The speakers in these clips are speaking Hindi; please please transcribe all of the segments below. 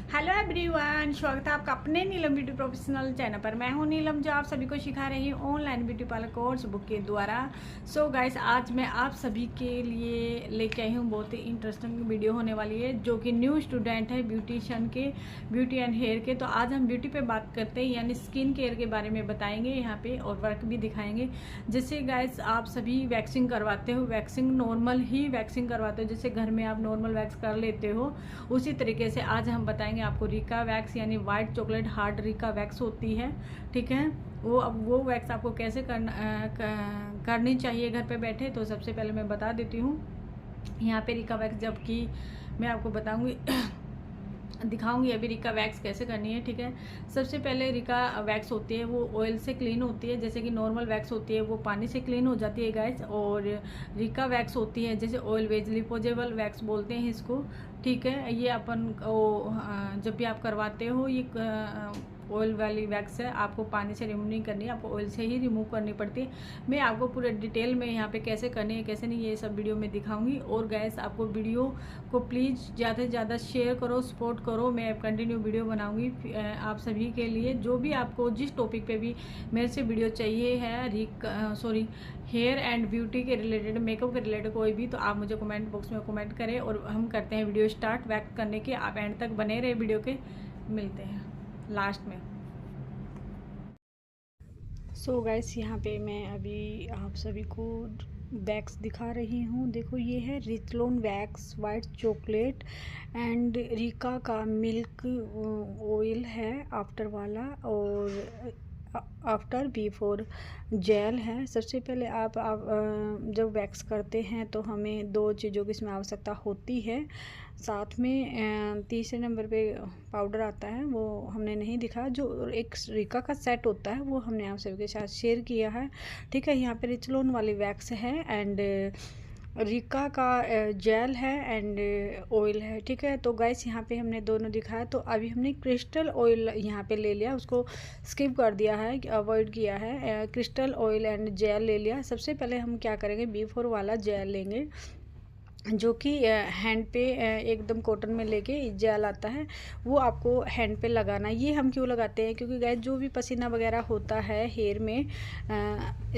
हेलो एवरीवन, स्वागत है आपका अपने नीलम ब्यूटी प्रोफेशनल चैनल पर। मैं हूं नीलम, जो आप सभी को सिखा रही हूं online beauty parlour course book के द्वारा। सो गाइस, आज मैं आप सभी के लिए लेके आई हूं बहुत ही इंटरेस्टिंग वीडियो होने वाली है, जो कि न्यू स्टूडेंट है ब्यूटिशियन के, ब्यूटी एंड हेयर के। तो आज हम ब्यूटी पे बात करते हैं, यानी स्किन केयर के बारे में बताएंगे यहाँ पे, और वर्क भी दिखाएंगे। जैसे गाइस, आप सभी वैक्सिंग करवाते हो, वैक्सिंग नॉर्मल ही वैक्सिंग करवाते हो, जैसे घर में आप नॉर्मल वैक्स कर लेते हो, उसी तरीके से आज हम बताएंगे आपको रिका वैक्स, यानी white chocolate hard Rica wax होती है, ठीक है। वो वैक्स आपको कैसे करनी चाहिए घर पे बैठे। तो सबसे पहले मैं बता देती हूँ यहाँ पे रिका वैक्स, जबकि मैं आपको बताऊंगी दिखाऊंगी अभी रिका वैक्स कैसे करनी है, ठीक है। सबसे पहले रिका वैक्स होती है वो ऑयल से क्लीन होती है, जैसे कि नॉर्मल वैक्स होती है वो पानी से क्लीन हो जाती है गाइस। और रिका वैक्स होती है जैसे ऑयल वेज लिपोजेबल वैक्स बोलते हैं इसको, ठीक है। ये अपन जब भी आप करवाते हो, ये ऑयल वाली वैक्स है, आपको पानी से रिमूव नहीं करनी है, आपको ऑयल से ही रिमूव करनी पड़ती है। मैं आपको पूरे डिटेल में यहाँ पे कैसे करनी है कैसे नहीं, ये सब वीडियो में दिखाऊंगी। और गैस, आपको वीडियो को प्लीज़ ज़्यादा से ज़्यादा शेयर करो, सपोर्ट करो। मैं कंटिन्यू वीडियो बनाऊंगी आप सभी के लिए। जो भी आपको जिस टॉपिक पे भी मेरे से वीडियो चाहिए है, हेयर एंड ब्यूटी के रिलेटेड, मेकअप के रिलेटेड कोई भी, तो आप मुझे कमेंट बॉक्स में कमेंट करें और हम करते हैं वीडियो स्टार्ट वैक्स करने के। आप एंड तक बने रहे वीडियो के, मिलते हैं लास्ट में। सो गाइस, यहाँ पे मैं अभी आप सभी को वैक्स दिखा रही हूँ। देखो, ये है रिचलोन वैक्स वाइट चॉकलेट एंड रिका का मिल्क ऑयल है आफ्टर वाला, और आफ्टर बिफोर जेल है। सबसे पहले आप जब वैक्स करते हैं तो हमें दो चीज़ों की इसमें आवश्यकता होती है। साथ में तीसरे नंबर पे पाउडर आता है, वो हमने नहीं दिखा। जो एक रिका का सेट होता है वो हमने आप सभी के साथ शेयर किया है, ठीक है। यहाँ पे रिचलोन वाली वैक्स है एंड रिका का जेल है एंड ऑयल है, ठीक है। तो गाइस, यहाँ पे हमने दोनों दिखाया। तो अभी हमने क्रिस्टल ऑयल यहाँ पे ले लिया, उसको स्किप कर दिया है, अवॉइड किया है। क्रिस्टल ऑयल एंड जेल ले लिया। सबसे पहले हम क्या करेंगे, बिफोर वाला जेल लेंगे, जो कि हैंड पे एकदम कॉटन में लेके जेल आता है, वो आपको हैंड पे लगाना है। ये हम क्यों लगाते हैं, क्योंकि गाइस, जो भी पसीना वगैरह होता है हेयर में,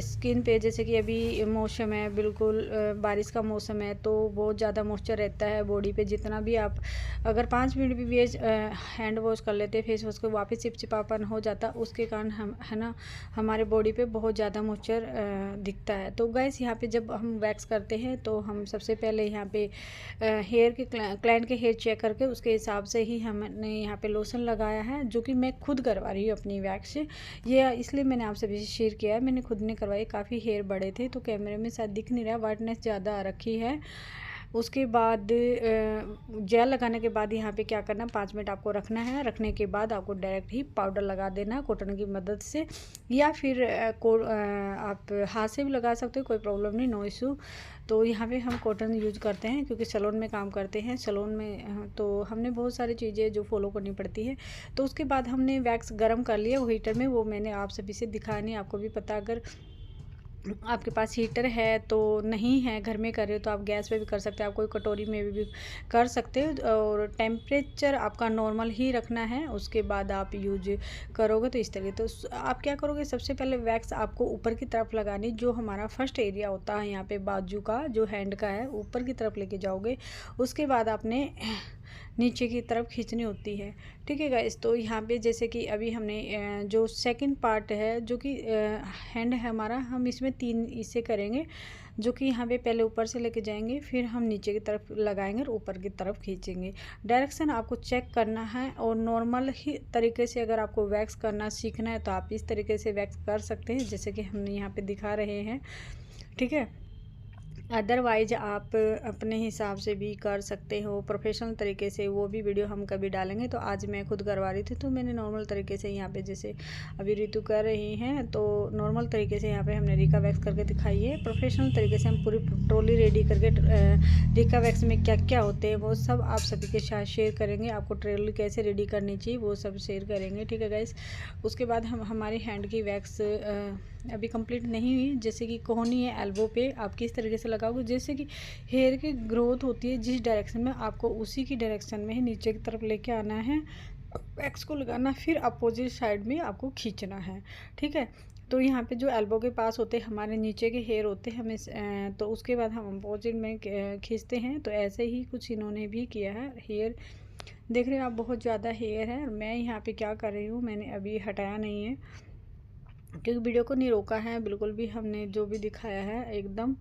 स्किन पे, जैसे कि अभी मौसम है, बिल्कुल बारिश का मौसम है, तो बहुत ज़्यादा मॉइस्चर रहता है बॉडी पे। जितना भी आप अगर 5 मिनट भी हैंड वॉश कर लेते, फेस वॉश को, वापस चिपचिपापन हो जाता, उसके कारण हम है ना, हमारे बॉडी पे बहुत ज़्यादा मॉइस्चर दिखता है। तो गाइस, यहाँ पे जब हम वैक्स करते हैं तो हम सबसे पहले यहाँ पे हेयर के क्लाइंट के हेयर चेक करके उसके हिसाब से ही हमने यहाँ पे लोशन लगाया है, जो कि मैं खुद करवा रही हूँ अपनी वैक्स। ये इसलिए मैंने आपसे भी शेयर किया है, मैंने खुद ने करवाई। काफ़ी हेयर बड़े थे तो कैमरे में शायद दिख नहीं रहा, वाइटनेस ज़्यादा आ रखी है। उसके बाद जेल लगाने के बाद यहाँ पे क्या करना, 5 मिनट आपको रखना है। रखने के बाद आपको डायरेक्ट ही पाउडर लगा देना कॉटन की मदद से, या फिर आप हाथ से भी लगा सकते हो, कोई प्रॉब्लम नहीं, नो इशू। तो यहाँ पे हम कॉटन यूज करते हैं क्योंकि सैलून में काम करते हैं। सैलून में तो हमने बहुत सारी चीज़ें जो फॉलो करनी पड़ती है। तो उसके बाद हमने वैक्स गर्म कर लिया वो हीटर में, वो मैंने आप सभी से दिखा नहीं, आपको भी पता। अगर आपके पास हीटर है तो नहीं है, घर में कर रहे हो तो आप गैस पे भी कर सकते हैं, आप कोई कटोरी में भी कर सकते हो। और टेम्परेचर आपका नॉर्मल ही रखना है, उसके बाद आप यूज करोगे तो इस तरीके। तो आप क्या करोगे, सबसे पहले वैक्स आपको ऊपर की तरफ लगानी, जो हमारा फर्स्ट एरिया होता है यहाँ पे बाजू का, जो हैंड का है, ऊपर की तरफ लेके जाओगे। उसके बाद आपने नीचे की तरफ खींचनी होती है, ठीक है गाइस। तो यहाँ पे जैसे कि अभी हमने जो सेकंड पार्ट है, जो कि हैंड है हमारा, हम इसमें 3 इससे करेंगे, जो कि यहाँ पे पहले ऊपर से लेके जाएंगे, फिर हम नीचे की तरफ लगाएंगे और ऊपर की तरफ खींचेंगे। डायरेक्शन आपको चेक करना है, और नॉर्मल ही तरीके से अगर आपको वैक्स करना सीखना है तो आप इस तरीके से वैक्स कर सकते हैं, जैसे कि हमने यहाँ पे दिखा रहे हैं, ठीक है। अदरवाइज आप अपने हिसाब से भी कर सकते हो प्रोफेशनल तरीके से, वो भी वीडियो हम कभी डालेंगे। तो आज मैं खुद करवा रही थी तो मैंने नॉर्मल तरीके से यहाँ पे, जैसे अभी ऋतु कर रही हैं, तो नॉर्मल तरीके से यहाँ पे हमने रिका वैक्स करके दिखाई है। प्रोफेशनल तरीके से हम पूरी ट्रॉली रेडी करके रिका वैक्स में क्या क्या होते हैं वो सब आप सभी के साथ शेयर करेंगे। आपको ट्रॉली कैसे रेडी करनी चाहिए वो सब शेयर करेंगे, ठीक है गाइस। उसके बाद हम हमारी हैंड की वैक्स अभी कंप्लीट नहीं हुई, जैसे कि कोहनी है एल्बो पे, आप किस तरीके से लगाओगे, जैसे कि हेयर की ग्रोथ होती है जिस डायरेक्शन में, आपको उसी की डायरेक्शन में ही नीचे की तरफ लेके आना है, वैक्स को लगाना, फिर अपोजिट साइड में आपको खींचना है। ठीक है, तो यहाँ पे जो एल्बो के पास होते हैं हमारे नीचे के हेयर होते हैं, हमें तो उसके बाद हम अपोजिट में खींचते हैं। तो ऐसे ही कुछ इन्होंने भी किया है। हेयर देख रहे हो आप, बहुत ज़्यादा हेयर है। और मैं यहाँ पे क्या कर रही हूँ, मैंने अभी हटाया नहीं है क्योंकि वीडियो को नहीं रोका है बिल्कुल भी। हमने जो भी दिखाया है एकदम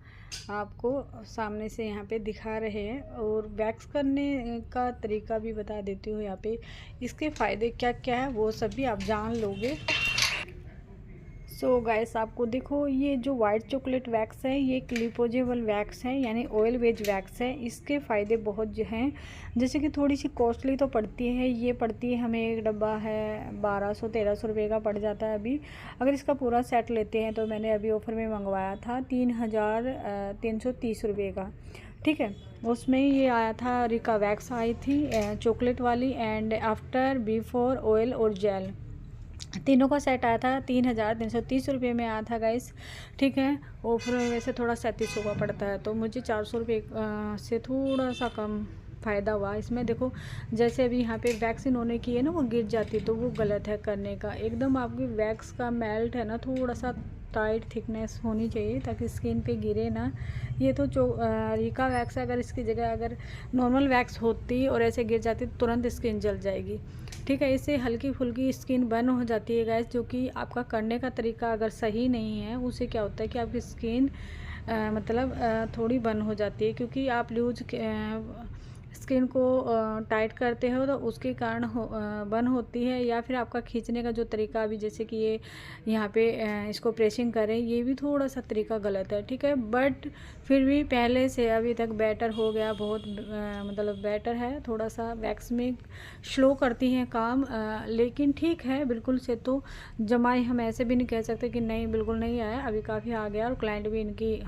आपको सामने से यहाँ पे दिखा रहे हैं। और वैक्स करने का तरीका भी बता देती हूँ यहाँ पे, इसके फ़ायदे क्या क्या है वो सब भी आप जान लोगे। सो गाइस, आपको देखो ये जो वाइट चॉकलेट वैक्स है ये क्लिपोजेबल वैक्स है, यानी ऑयल बेस्ड वैक्स है। इसके फ़ायदे बहुत जो हैं, जैसे कि थोड़ी सी कॉस्टली तो पड़ती है, ये पड़ती है हमें, एक डब्बा है 1200-1300 रुपये का पड़ जाता है अभी। अगर इसका पूरा सेट लेते हैं तो मैंने अभी ऑफ़र में मंगवाया था 3330 रुपये का। ठीक है, उसमें ये आया था, रिका वैक्स आई थी चॉकलेट वाली, एंड आफ्टर बिफोर ऑयल और जेल, तीनों का सेट आया था 3330 रुपये में आया था गाइस। ठीक है, ऑफर में वैसे थोड़ा 3700 का पड़ता है, तो मुझे 400 रुपये से थोड़ा सा कम फ़ायदा हुआ इसमें। देखो जैसे अभी यहाँ पे वैक्स इन्होंने की है ना, वो गिर जाती, तो वो गलत है करने का। एकदम आपकी वैक्स का मेल्ट है ना, थोड़ा सा टाइट थिकनेस होनी चाहिए ताकि स्किन पे गिरे ना। ये तो जो रिका वैक्स है, अगर इसकी जगह अगर नॉर्मल वैक्स होती और ऐसे गिर जाती तो तुरंत स्किन जल जाएगी। ठीक है, इससे हल्की फुल्की स्किन बर्न हो जाती है गाइस, जो कि आपका करने का तरीका अगर सही नहीं है, उससे क्या होता है कि आपकी स्किन थोड़ी बर्न हो जाती है, क्योंकि आप लूज स्किन को टाइट करते हो तो उसके कारण बर्न होती है। या फिर आपका खींचने का जो तरीका, अभी जैसे कि ये यहाँ पे इसको प्रेसिंग करें, ये भी थोड़ा सा तरीका गलत है। ठीक है, बट फिर भी पहले से अभी तक बेटर हो गया, बहुत बेटर है। थोड़ा सा वैक्स में स्लो करती हैं काम, लेकिन ठीक है बिल्कुल से तो जमाई हम ऐसे भी नहीं कह सकते कि नहीं बिल्कुल नहीं आया, अभी काफ़ी आ गया। और क्लाइंट भी इनकी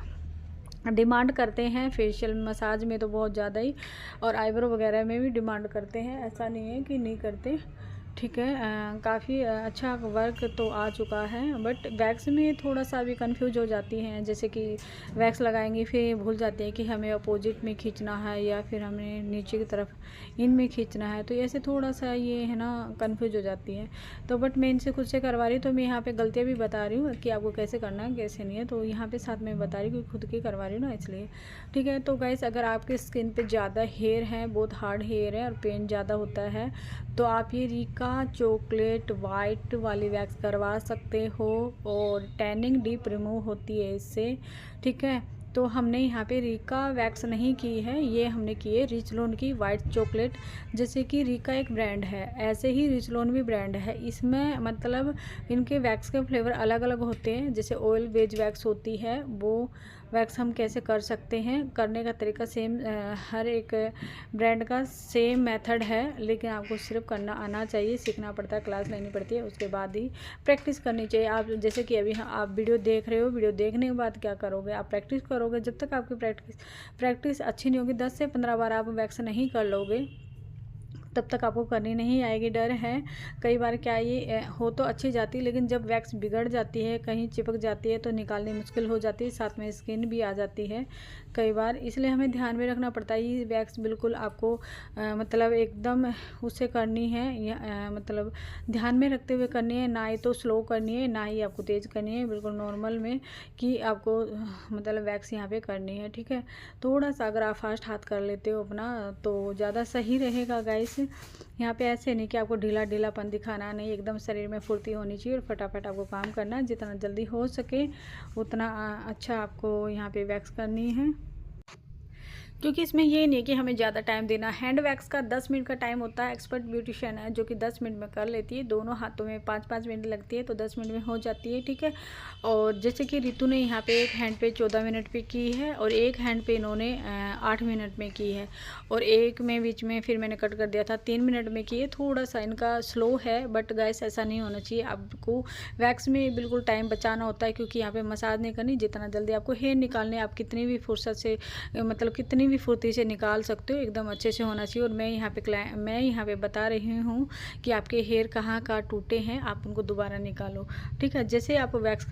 डिमांड करते हैं, फेशियल मसाज में तो बहुत ज़्यादा ही, और आईब्रो वगैरह में भी डिमांड करते हैं, ऐसा नहीं है कि नहीं करते। ठीक है, काफ़ी अच्छा वर्क तो आ चुका है, बट वैक्स में थोड़ा सा भी कंफ्यूज हो जाती हैं। जैसे कि वैक्स लगाएंगी फिर भूल जाती है कि हमें अपोजिट में खींचना है या फिर हमें नीचे की तरफ इन में खींचना है, तो ऐसे थोड़ा सा ये है ना कंफ्यूज हो जाती है। तो बट मैं इनसे खुद से करवा रही हूँ, तो मैं यहाँ पे गलतियाँ भी बता रही हूँ कि आपको कैसे करना है कैसे नहीं है, तो यहाँ पे साथ में बता रही हूँ क्योंकि खुद की करवा रही हूँ ना, इसलिए। ठीक है, तो गाइस अगर आपके स्किन पे ज़्यादा हेयर है, बहुत हार्ड हेयर है और पेन ज़्यादा होता है, तो आप ये रिका चॉकलेट वाइट वाली वैक्स करवा सकते हो, और टैनिंग डीप रिमूव होती है इससे। ठीक है, तो हमने यहाँ पे रिका वैक्स नहीं की है, ये हमने की है रिचलॉन की वाइट चॉकलेट। जैसे कि रिका एक ब्रांड है, ऐसे ही रिचलॉन भी ब्रांड है। इसमें इनके वैक्स के फ्लेवर अलग अलग होते हैं। जैसे ऑयल बेस्ड वैक्स होती है, वो वैक्स हम कैसे कर सकते हैं, करने का तरीका सेम, हर एक ब्रांड का सेम मेथड है, लेकिन आपको सिर्फ करना आना चाहिए, सीखना पड़ता है, क्लास लेनी पड़ती है, उसके बाद ही प्रैक्टिस करनी चाहिए। आप जैसे कि अभी आप वीडियो देख रहे हो, वीडियो देखने के बाद क्या करोगे, आप प्रैक्टिस करोगे। जब तक आपकी प्रैक्टिस अच्छी नहीं होगी, 10 से 15 बार आप वैक्स नहीं कर लोगे, तब तक आपको करनी नहीं आएगी। डर है कई बार क्या ये हो तो अच्छी जाती है, लेकिन जब वैक्स बिगड़ जाती है, कहीं चिपक जाती है, तो निकालनी मुश्किल हो जाती है, साथ में स्किन भी आ जाती है कई बार। इसलिए हमें ध्यान में रखना पड़ता है। ये वैक्स बिल्कुल आपको एकदम उससे करनी है, ध्यान में रखते हुए करनी है, ना ही तो स्लो करनी है, ना ही आपको तेज़ करनी है, बिल्कुल नॉर्मल में कि आपको वैक्स यहाँ पे करनी है। ठीक है, थोड़ा सा अगर आप फास्ट हाथ कर लेते हो अपना, तो ज़्यादा सही रहेगा गाइस। यहाँ पे ऐसे नहीं कि आपको ढीला ढीलापन दिखाना, नहीं, एकदम शरीर में फुर्ती होनी चाहिए और फटाफट आपको काम करना है। जितना जल्दी हो सके उतना अच्छा आपको यहाँ पे वैक्स करनी है, क्योंकि इसमें ये नहीं कि हमें ज़्यादा टाइम देना। हैंड वैक्स का 10 मिनट का टाइम होता है। एक्सपर्ट ब्यूटिशियन है जो कि 10 मिनट में कर लेती है, दोनों हाथों में 5-5 मिनट लगती है, तो 10 मिनट में हो जाती है। ठीक है, और जैसे कि रितु ने यहाँ पे एक हैंड पे 14 मिनट पे की है, और एक हैंड पे इन्होंने 8 मिनट में की है, और एक में बीच में फिर मैंने कट कर दिया था, 3 मिनट में की है। थोड़ा सा इनका स्लो है, बट गाइस ऐसा नहीं होना चाहिए। आपको वैक्स में बिल्कुल टाइम बचाना होता है, क्योंकि यहाँ पे मसाज नहीं करनी। जितना जल्दी आपको हेयर निकालने, आप कितनी भी फुर्सत से कितनी भी फुर्ती से निकाल सकते हो, एकदम अच्छे से होना चाहिए। और मैं यहाँ पे बता रही हूँ कि आपके हेयर कहाँ टूटे हैं, आप उनको दोबारा निकालो। ठीक है, जैसे आप वैक्स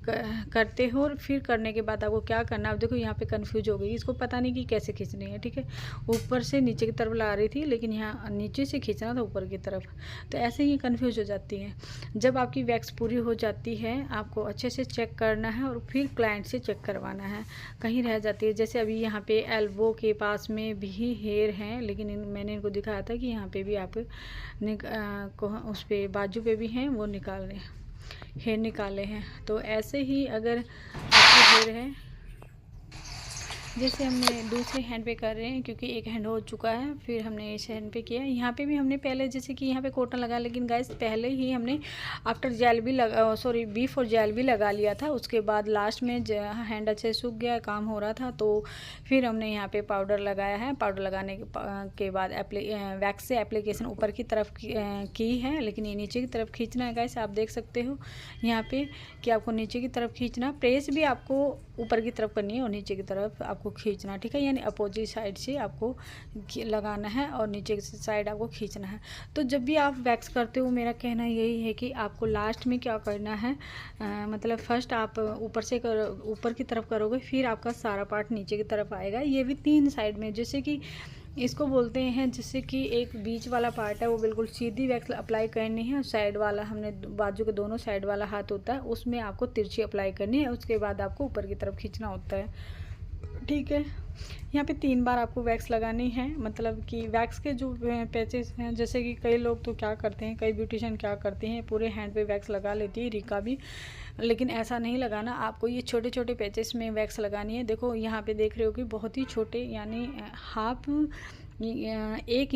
करते हो और फिर करने के बाद आपको क्या करना है। अब देखो यहाँ पे कंफ्यूज हो गई, इसको पता नहीं कि कैसे खींचनी है। ठीक है, ऊपर से नीचे की तरफ ला रही थी, लेकिन यहाँ नीचे से खींचना था ऊपर की तरफ, तो ऐसे ही कंफ्यूज हो जाती है। जब आपकी वैक्स पूरी हो जाती है आपको अच्छे से चेक करना है और फिर क्लाइंट से चेक करवाना है, कहीं रह जाती है। जैसे अभी यहाँ पे एल्बो के पास में भी हेयर हैं, लेकिन मैंने इनको दिखाया था कि यहाँ पे भी आप उस पर बाजू पे भी हैं, वो हेयर निकाले हैं। तो ऐसे ही अगर आपके हेयर है, जैसे हमने दूसरे हैंड पे कर रहे हैं क्योंकि एक हैंड हो चुका है, फिर हमने इस हैंड पे किया। यहाँ पे भी हमने पहले जैसे कि यहाँ पे कॉटन लगा, लेकिन गाइस पहले ही हमने आफ्टर जेल भी लगा, सॉरी बिफोर जेल भी लगा लिया था। उसके बाद लास्ट में हैंड अच्छे सूख गया, काम हो रहा था, तो फिर हमने यहाँ पे पाउडर लगाया है। पाउडर लगाने के बाद वैक्स से एप्लीकेशन ऊपर की तरफ की है, लेकिन ये नीचे की तरफ खींचना है गाइस। आप देख सकते हो यहाँ पे कि आपको नीचे की तरफ खींचना, प्रेस भी आपको ऊपर की तरफ करनी है और नीचे की तरफ आपको खींचना। ठीक है, यानी अपोजिट साइड से आपको लगाना है और नीचे की साइड आपको खींचना है। तो जब भी आप वैक्स करते हो मेरा कहना यही है कि आपको लास्ट में क्या करना है, मतलब फर्स्ट आप ऊपर की तरफ करोगे, फिर आपका सारा पार्ट नीचे की तरफ आएगा। ये भी 3 साइड में, जैसे कि इसको बोलते हैं, जैसे कि एक बीच वाला पार्ट है वो बिल्कुल सीधी वैक्स अप्लाई करनी है, और साइड वाला हमने बाजू के दोनों साइड वाला हाथ होता है उसमें आपको तिरछी अप्लाई करनी है। उसके बाद आपको ऊपर की तरफ खींचना होता है। ठीक है, यहाँ पे 3 बार आपको वैक्स लगानी है। मतलब कि वैक्स के जो पैचेस हैं, जैसे कि कई लोग तो क्या करते हैं, कई ब्यूटिशियन क्या करते हैं, पूरे हैंड पे वैक्स लगा लेती है, रिका भी, लेकिन ऐसा नहीं लगाना। आपको ये छोटे छोटे पैचेस में वैक्स लगानी है। देखो यहाँ पे देख रहे हो कि बहुत ही छोटे, यानी हाफ 1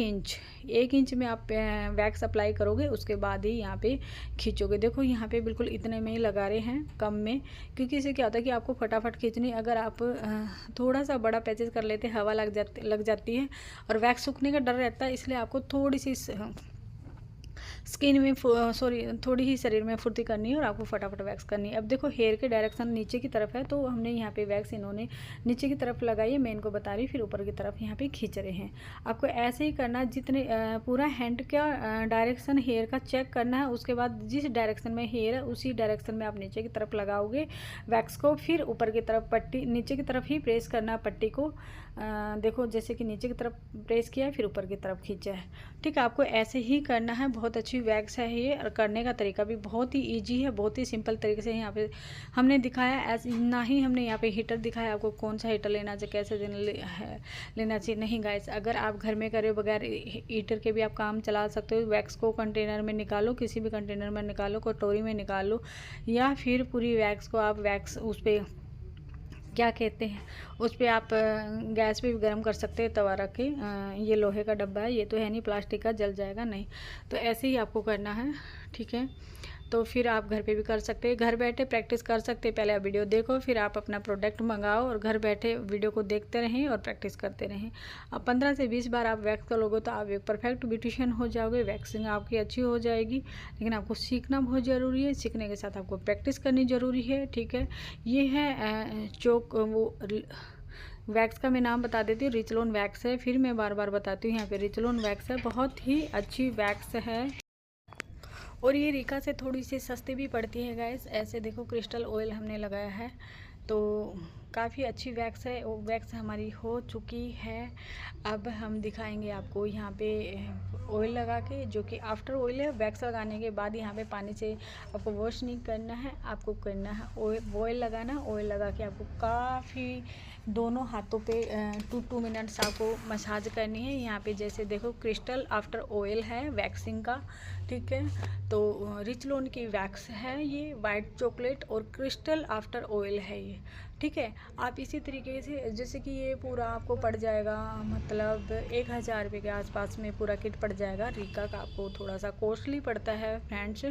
इंच में आप वैक्स अप्लाई करोगे, उसके बाद ही यहाँ पे खींचोगे। देखो यहाँ पे बिल्कुल इतने में ही लगा रहे हैं, कम में, क्योंकि इससे क्या होता है कि आपको फटाफट खींचनी। अगर आप थोड़ा सा बड़ा पैचेस कर लेते, हवा लग जाती है और वैक्स सूखने का डर रहता है, इसलिए आपको थोड़ी सी स्किन में थोड़ी ही शरीर में फुर्ती करनी है और आपको फटाफट वैक्स करनी है। अब देखो हेयर के डायरेक्शन नीचे की तरफ है, तो हमने यहाँ पे वैक्स इन्होंने नीचे की तरफ लगाई है, मैं इनको बता रही, फिर ऊपर की तरफ यहाँ पे खींच रहे हैं। आपको ऐसे ही करना, जितने पूरा हैंड का डायरेक्शन हेयर का चेक करना है। उसके बाद जिस डायरेक्शन में हेयर है उसी डायरेक्शन में आप नीचे की तरफ लगाओगे वैक्स को, फिर ऊपर की तरफ पट्टी, नीचे की तरफ ही प्रेस करना पट्टी को। देखो जैसे कि नीचे की तरफ प्रेस किया है, फिर ऊपर की तरफ खींचा है। ठीक है, आपको ऐसे ही करना है। बहुत अच्छी वैक्स है ये, और करने का तरीका भी बहुत ही इजी है, बहुत ही सिंपल तरीके से यहाँ पे हमने दिखाया। ऐसे ना ही हमने यहाँ पे हीटर दिखाया आपको, कौन सा हीटर लेना चाहिए, कैसे लेना चाहिए। नहीं गाइस, अगर आप घर में करे बगैर हीटर के भी आप काम चला सकते हो। वैक्स को कंटेनर में निकालो, किसी भी कंटेनर में निकालो, कटोरी में निकालो, या फिर पूरी वैक्स को आप उस पर क्या कहते हैं, उस पर आप गैस पे भी गर्म कर सकते हैं, तवा रख के। ये लोहे का डब्बा है, ये तो है नहीं प्लास्टिक का, जल जाएगा नहीं। तो ऐसे ही आपको करना है। ठीक है, तो फिर आप घर पे भी कर सकते हैं, घर बैठे प्रैक्टिस कर सकते हैं। पहले आप वीडियो देखो, फिर आप अपना प्रोडक्ट मंगाओ और घर बैठे वीडियो को देखते रहें और प्रैक्टिस करते रहें। अब 15 से 20 बार आप वैक्स करोगे तो आप एक परफेक्ट ब्यूटिशियन हो जाओगे, वैक्सिंग आपकी अच्छी हो जाएगी। लेकिन आपको सीखना बहुत ज़रूरी है, सीखने के साथ आपको प्रैक्टिस करनी ज़रूरी है। ठीक है, ये है वैक्स का मैं नाम बता देती हूँ, रिचलोन वैक्स है। फिर मैं बार बार बताती हूँ, यहाँ पे रिचलोन वैक्स है, बहुत ही अच्छी वैक्स है, और ये रिका से थोड़ी सी सस्ती भी पड़ती है गाइस। ऐसे देखो क्रिस्टल ऑयल हमने लगाया है, तो काफ़ी अच्छी वैक्स है। वो वैक्स हमारी हो चुकी है। अब हम दिखाएंगे आपको यहाँ पे ऑयल लगा के, जो कि आफ्टर ऑयल है। वैक्स लगाने के बाद यहाँ पे पानी से आपको वॉश नहीं करना है, आपको करना है ऑयल लगाना। ऑयल लगा के आपको काफ़ी दोनों हाथों पे 2 मिनट्स आपको मसाज करनी है। यहाँ पे जैसे देखो क्रिस्टल आफ्टर ऑयल है वैक्सिंग का। ठीक है, तो रिचलोन की वैक्स है ये, वाइट चॉकलेट और क्रिस्टल आफ्टर ऑयल है ये। ठीक है, आप इसी तरीके से, जैसे कि ये पूरा आपको पड़ जाएगा, मतलब 1000 रुपये के आसपास में पूरा किट पड़ जाएगा। रिका का आपको थोड़ा सा कॉस्टली पड़ता है फ्रेंड्स,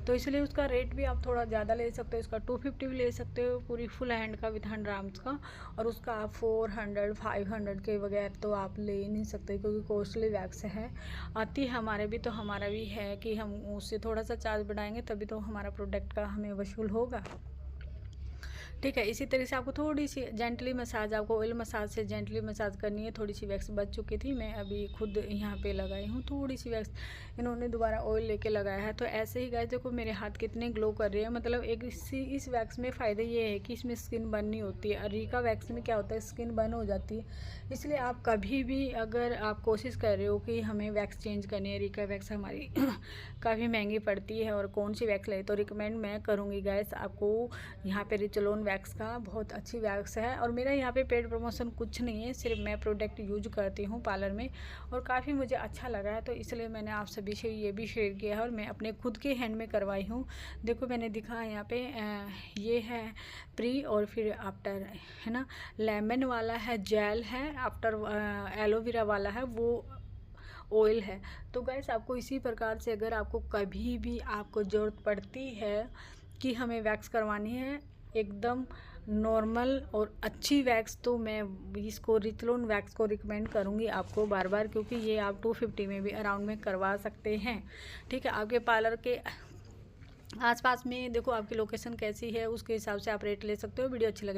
तो इसलिए उसका रेट भी आप थोड़ा ज़्यादा ले सकते हो। इसका 250 भी ले सकते हो पूरी फुल हैंड का विद 100 ग्राम्स का, और उसका आप 400 500 के बगैर तो आप ले ही नहीं सकते, क्योंकि कॉस्टली वैक्स है। आती हमारे भी, तो हमारा भी है कि हम उससे थोड़ा सा चार्ज बढ़ाएंगे तभी तो हमारा प्रोडक्ट का हमें वसूल होगा। ठीक है। इसी तरह से आपको थोड़ी सी जेंटली मसाज, आपको ऑयल मसाज से जेंटली मसाज करनी है। थोड़ी सी वैक्स बच चुकी थी, मैं अभी खुद यहाँ पे लगाई हूँ थोड़ी सी वैक्स, इन्होंने दोबारा ऑयल लेके लगाया है। तो ऐसे ही गाइस देखो मेरे हाथ कितने ग्लो कर रहे हैं। मतलब एक इस वैक्स में फ़ायदा ये है कि इसमें स्किन बर्न नहीं होती है। अरीका वैक्स में क्या होता है, स्किन बर्न हो जाती है। इसलिए आप कभी भी अगर आप कोशिश कर रहे हो कि हमें वैक्स चेंज करनी है, अरीका वैक्स हमारी काफ़ी महंगी पड़ती है और कौन सी वैक्स ले, तो रिकमेंड मैं करूँगी गाइस आपको यहाँ पे रिचलोन वैक्स का। बहुत अच्छी वैक्स है और मेरा यहाँ पे पेड प्रमोशन कुछ नहीं है, सिर्फ मैं प्रोडक्ट यूज करती हूँ पार्लर में और काफ़ी मुझे अच्छा लगा है, तो इसलिए मैंने आप सभी से ये भी शेयर किया है और मैं अपने खुद के हैंड में करवाई हूँ। देखो मैंने दिखा यहाँ पे ये है प्री और फिर आफ्टर, है ना। लेमन वाला है जेल है, आफ्टर एलोवेरा वाला है वो ऑयल है। तो गाइस आपको इसी प्रकार से अगर आपको कभी भी आपको ज़रूरत पड़ती है कि हमें वैक्स करवानी है एकदम नॉर्मल और अच्छी वैक्स, तो मैं इसको रिचलोन वैक्स को रिकमेंड करूँगी आपको बार बार, क्योंकि ये आप 250 में भी अराउंड में करवा सकते हैं। ठीक है, आपके पार्लर के आसपास में देखो आपकी लोकेशन कैसी है, उसके हिसाब से आप रेट ले सकते हो। वीडियो अच्छी लगे